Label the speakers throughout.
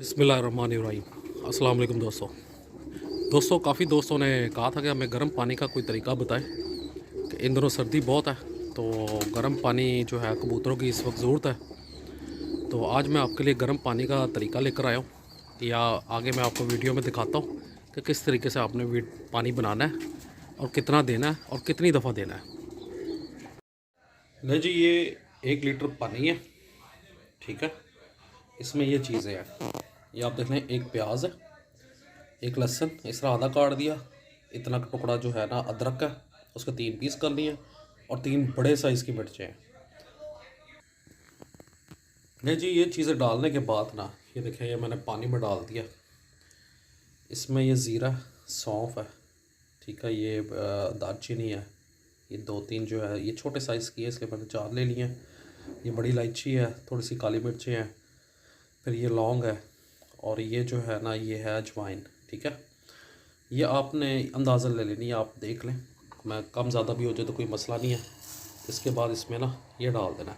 Speaker 1: बिस्मिल्लाहिर्रहमानिर्रहीम। अस्सलाम वालेकुम दोस्तों काफ़ी दोस्तों ने कहा था कि हमें गर्म पानी का कोई तरीका बताएं कि इन दिनों सर्दी बहुत है, तो गर्म पानी जो है कबूतरों की इस वक्त ज़रूरत है। तो आज मैं आपके लिए गर्म पानी का तरीका लेकर आया हूँ, या आगे मैं आपको वीडियो में दिखाता हूँ कि किस तरीके से आपने पानी बनाना है और कितना देना है और कितनी दफ़ा देना है। नहीं जी, ये 1 लीटर पानी है, ठीक है। इसमें ये चीज़ें हैं, ये आप देख लें, एक प्याज है, एक लहसुन इस तरह आधा काट दिया, इतना का टुकड़ा जो है ना अदरक का, उसके 3 पीस कर लिए, और 3 बड़े साइज़ की मिर्चें हैं। नहीं जी, ये चीज़ें डालने के बाद ना, ये देखें, ये मैंने पानी में डाल दिया। इसमें ये ज़ीरा, सौंफ है, ठीक है, ये दालचीनी है, ये 2-3 जो है ये छोटे साइज़ की है, इसलिए मैंने 4 ले लिए हैं। ये बड़ी इलायची है, थोड़ी सी काली मिर्चें हैं, फिर ये लौंग है, और ये जो है ना ये है अजवाइन, ठीक है। ये आपने अंदाज़ा ले लेनी है, आप देख लें, मैं कम ज़्यादा भी हो जाए तो कोई मसला नहीं है। इसके बाद इसमें ना ये डाल देना है,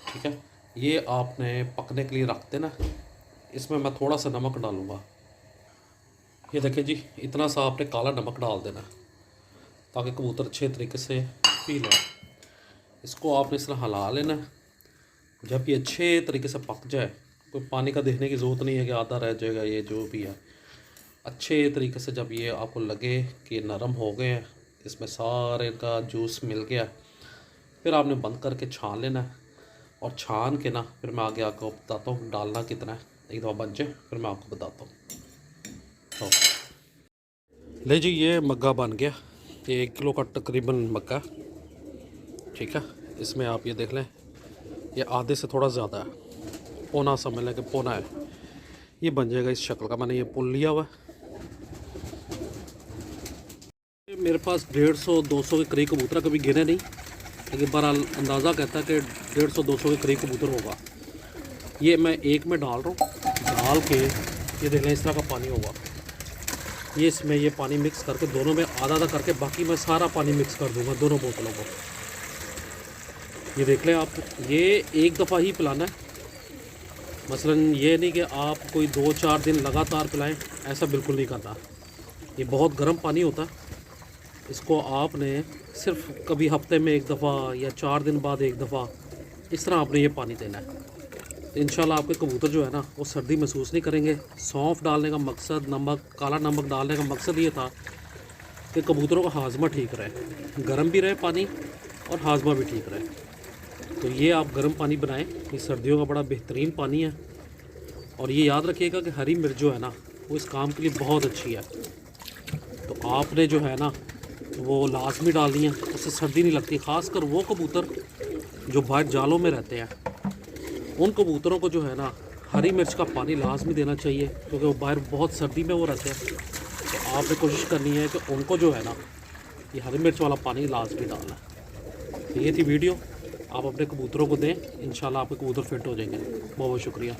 Speaker 1: ठीक है। ये आपने पकने के लिए रख देना। इसमें मैं थोड़ा सा नमक डालूँगा, ये देखिए जी, इतना सा आपने काला नमक डाल देना ताकि कबूतर अच्छे तरीके से पी लें। इसको आपने इस तरह हिला लेना। जब ये अच्छे तरीके से पक जाए, कोई पानी का देखने की ज़रूरत नहीं है कि आधा रह जाएगा, ये जो भी है अच्छे तरीके से जब ये आपको लगे कि नरम हो गए हैं, इसमें सारे का जूस मिल गया, फिर आपने बंद करके छान लेना है। और छान के ना फिर मैं आगे आपको बताता हूँ डालना कितना है। एक दफ़ा बन जाए फिर मैं आपको बताता हूँ। तो ले जी, ये मग्गा बन गया, ये 1 किलो का तकरीबन मग्गा, ठीक है। इसमें आप ये देख लें, ये आधे से थोड़ा ज़्यादा है, पौना समझ लें कि पौना है। ये बन जाएगा इस शक्ल का, मैंने ये पुल लिया हुआ है। मेरे पास 150-200 के करीब कबूतर, कभी गिने नहीं, लेकिन बहरहाल अंदाज़ा कहता है कि 150-200 के करीब कबूतर होगा। ये मैं एक में डाल रहा हूँ, डाल के ये देख लें इस तरह का पानी होगा। ये इसमें ये पानी मिक्स करके दोनों में आधा आधा करके, बाकी मैं सारा पानी मिक्स कर दूँगा दोनों बोतलों को। ये देख लें आप, ये एक दफ़ा ही पिलाना है। मसलन ये नहीं कि आप कोई 2-4 दिन लगातार पिलाएं, ऐसा बिल्कुल नहीं करना। ये बहुत गर्म पानी होता है, इसको आपने सिर्फ कभी हफ्ते में 1 दफ़ा या 4 दिन बाद 1 दफ़ा इस तरह आपने ये पानी देना है। तो इंशाल्लाह आपके कबूतर जो है ना वो सर्दी महसूस नहीं करेंगे। सौंफ डालने का मकसद, नमक, काला नमक डालने का मकसद ये था कि कबूतरों का हाजमा ठीक रहे, गर्म भी रहे पानी और हाजमा भी ठीक रहे। तो ये आप गर्म पानी बनाएं, ये सर्दियों का बड़ा बेहतरीन पानी है। और ये याद रखिएगा कि हरी मिर्च जो है ना वो इस काम के लिए बहुत अच्छी है। तो आपने जो है ना वो लाजमी डालनी है, उससे सर्दी नहीं लगती। ख़ासकर वो कबूतर जो बाहर जालों में रहते हैं, उन कबूतरों को जो है ना हरी मिर्च का पानी लाजमी देना चाहिए, क्योंकि वो बाहर बहुत सर्दी में वो रहते हैं। तो आपने कोशिश करनी है कि उनको जो है ना ये हरी मिर्च वाला पानी लाजमी डालना है। तो ये थी वीडियो, आप अपने कबूतरों को दें, इंशाल्लाह आपके कबूतर फिट हो जाएंगे। बहुत बहुत शुक्रिया।